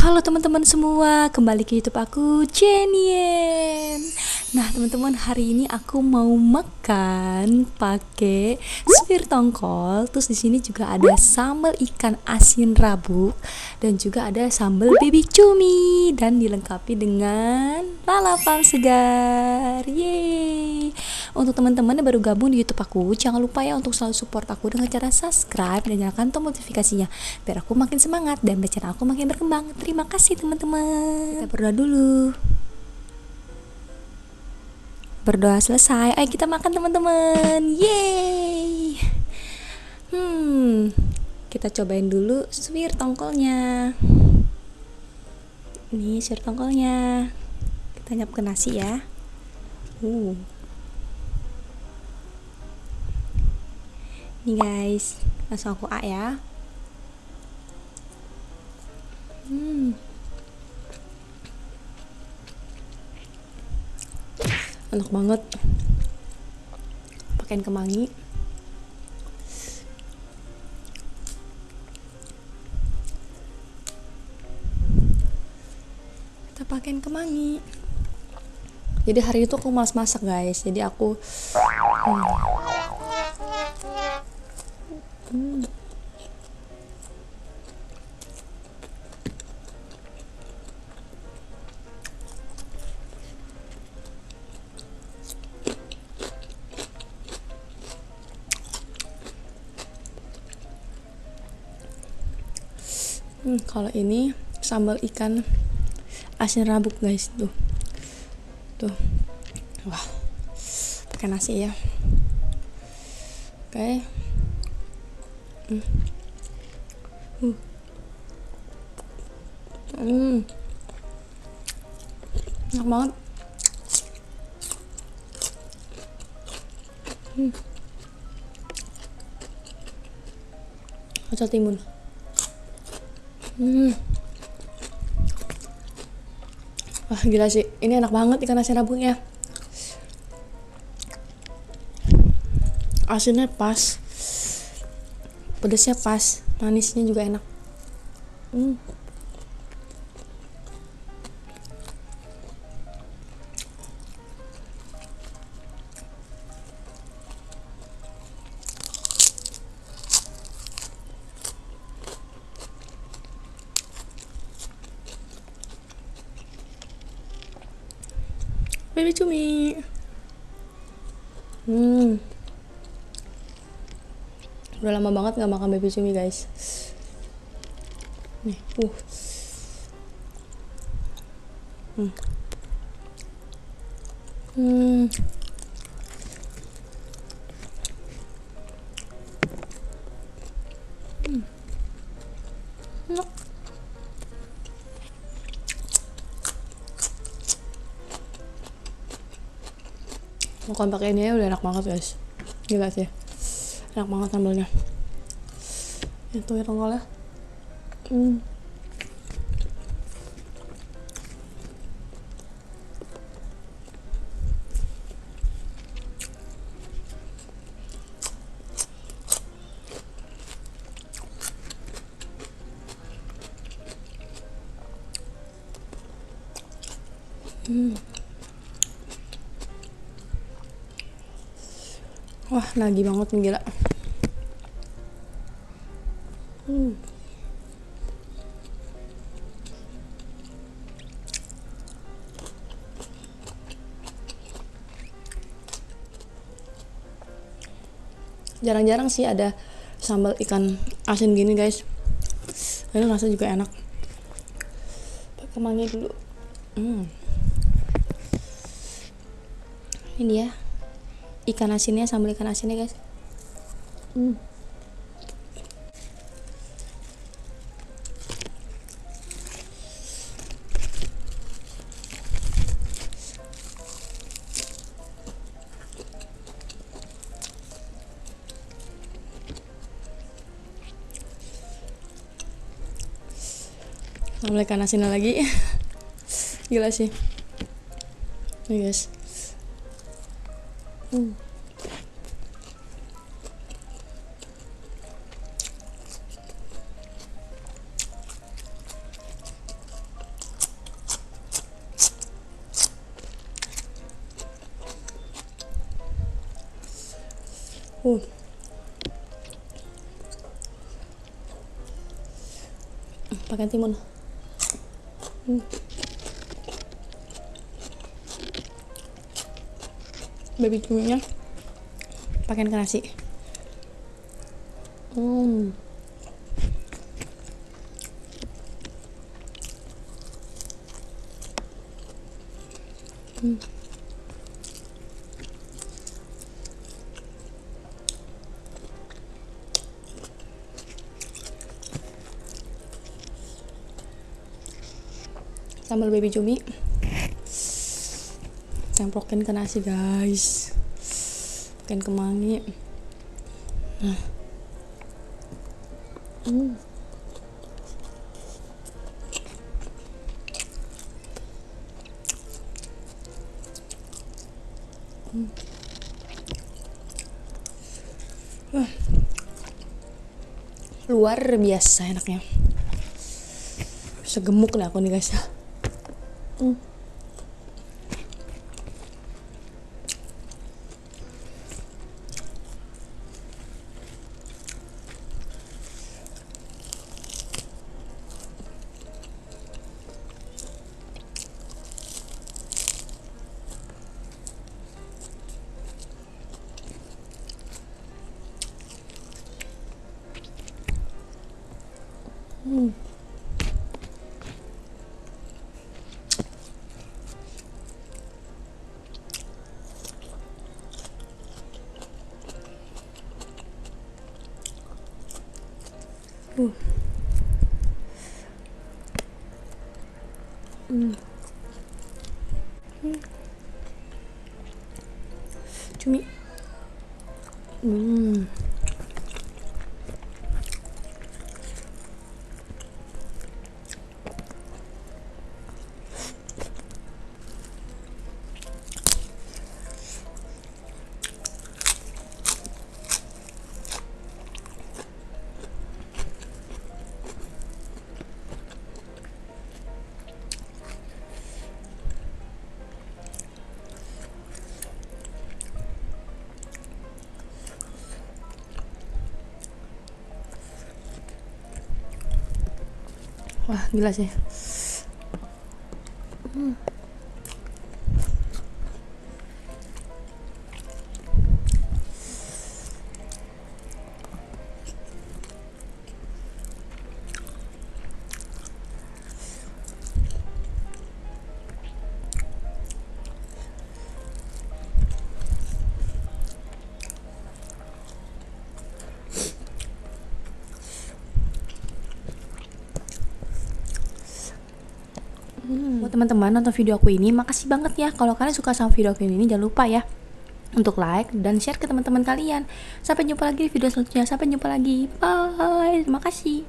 Halo teman-teman semua, kembali ke YouTube aku, Jenien. Nah teman-teman, hari ini aku mau makan pakai suwir tongkol. Terus di sini juga ada sambal ikan asin rabuk dan juga ada sambal baby cumi dan dilengkapi dengan lalapan segar. Yeay! Untuk teman-teman yang baru gabung di YouTube aku, jangan lupa ya untuk selalu support aku dengan cara subscribe dan nyalakan tombol notifikasinya biar aku makin semangat dan channel aku makin berkembang. Terima kasih teman-teman. Kita berdoa dulu. Berdoa selesai, ayo kita makan teman-teman. Yeay. Kita cobain dulu suwir tongkolnya. Ini suwir tongkolnya. Kita nyap ke nasi ya. Nih guys, langsung aku A ya. Enak banget, pakein kemangi. Kita pakein kemangi. Jadi hari itu aku malas masak guys, jadi aku kalau ini sambal ikan asin rabuk guys, tuh, wah, pakai nasi ya. Oke. Enak banget. Kacau timun. Wah gila sih, ini enak banget ikan asin rabuknya. Asinnya pas, pedesnya pas, manisnya juga enak. Baby cumi. Udah lama banget nggak makan baby cumi guys. Nih, makan pakai ini udah enak banget guys, gila sih, enak banget sambalnya. Itu ya tongkolnya. Wah, nagih banget nih, gila. Jarang-jarang sih ada sambal ikan asin gini guys. Ini rasanya juga enak. Pakai kemangi dulu. Ini ya ikan asinnya, sambal ikan asinnya guys. Sambal ikan asinnya lagi. Gila sih. Nih guys. pakai timun. Baby cuminya pakai ke nasi. Sambal baby cumi templokin ke nasi guys, pakai kemangi. Nah. Luar biasa enaknya, segemuk nih aku nih guys. Cumi. Wah gila sih. Buat teman-teman nonton video aku ini, makasih banget ya. Kalau kalian suka sama video aku ini, jangan lupa ya untuk like dan share ke teman-teman kalian. Sampai jumpa lagi di video selanjutnya. Sampai jumpa lagi. Bye. Terima kasih.